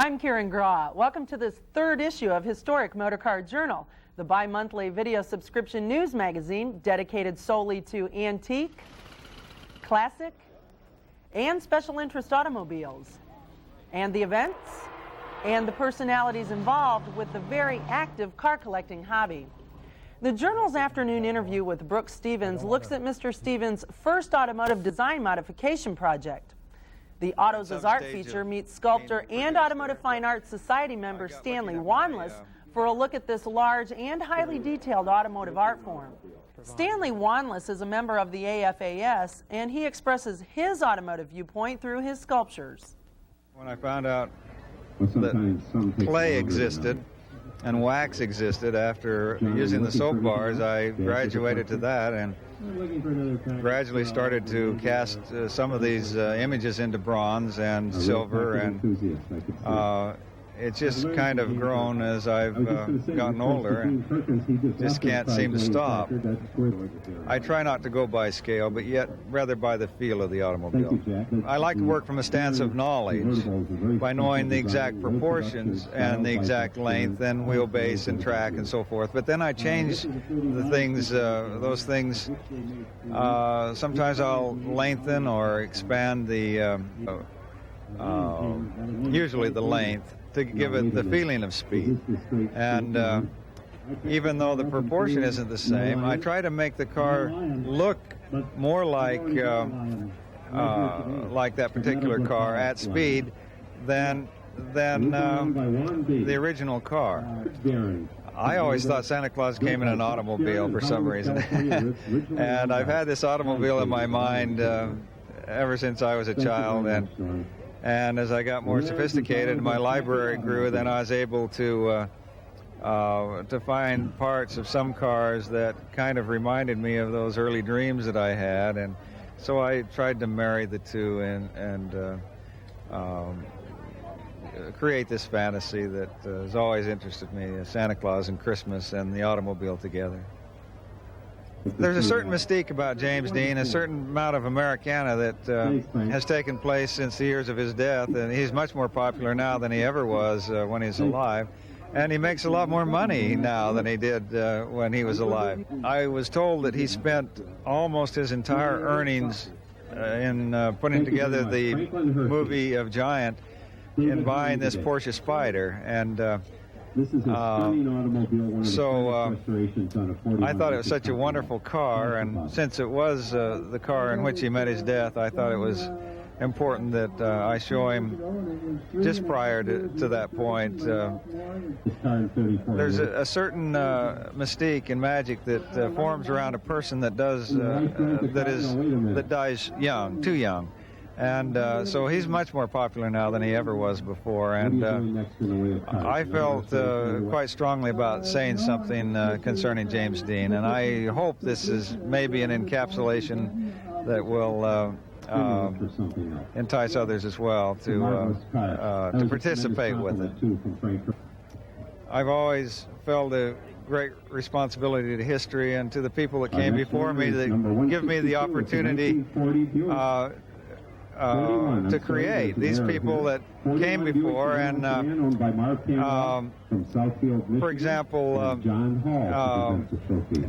I'm Karen Graw. Welcome to this third issue of Historic Motorcar Journal, the bi-monthly video subscription news magazine dedicated solely to antique, classic, and special interest automobiles, and the events and the personalities involved with the very active car collecting hobby. The Journal's afternoon interview with Brooks Stevens looks at Mr. Stevens' first automotive design modification project. The Autos as Art feature meets sculptor and Automotive Fine Arts Society member Stanley Wanlass for a look at this large and highly detailed automotive art form. Stanley Wanlass is a member of the AFAS, and he expresses his automotive viewpoint through his sculptures. When I found out that clay existed and wax existed after using the soap bars, I graduated to that and gradually started to cast some of these images into bronze and silver, and it's just kind of grown as I've gotten older and just can't seem to stop. I try not to go by scale, but yet rather by the feel of the automobile. I like to work from a stance of knowledge by knowing the exact proportions and the exact length and wheelbase and track and so forth. But then I change the things, those things. Sometimes I'll lengthen or expand the, usually the length, to give it the feeling of speed. And even though the proportion isn't the same, I try to make the car look more like that particular car at speed than the original car. I always thought Santa Claus came in an automobile for some reason. And I've had this automobile in my mind ever since I was a child, and as I got more sophisticated, my library grew, then I was able to find parts of some cars that kind of reminded me of those early dreams that I had, and so I tried to marry the two and create this fantasy that has always interested me, Santa Claus and Christmas and the automobile together. There's a certain mystique about James Dean, a certain amount of Americana that has taken place since the years of his death, and he's much more popular now than he ever was when he's alive, and he makes a lot more money now than he did when he was alive. I was told that he spent almost his entire earnings in putting together the movie of Giant in buying this Porsche Spider, and so I thought it was such a wonderful car, and since it was the car in which he met his death, I thought it was important that I show him just prior to that point. There's a certain mystique and magic that forms around a person that dies young, too young. And so he's much more popular now than he ever was before, and I felt quite strongly about saying something concerning James Dean, and I hope this is maybe an encapsulation that will entice others as well to participate with it. I've always felt a great responsibility to history and to the people that came before me that give me the opportunity to create. These people that came before, and for example,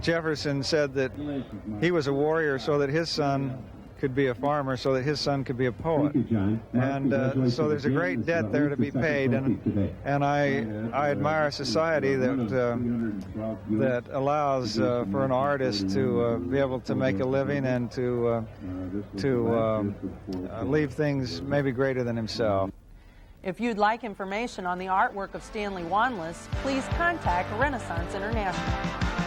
Jefferson said that he was a warrior so that his son could be a farmer, so that his son could be a poet. And so there's a great debt there to be paid, and I admire a society that allows for an artist to be able to make a living and to leave things maybe greater than himself. If you'd like information on the artwork of Stanley Wanlass, please contact Renaissance International.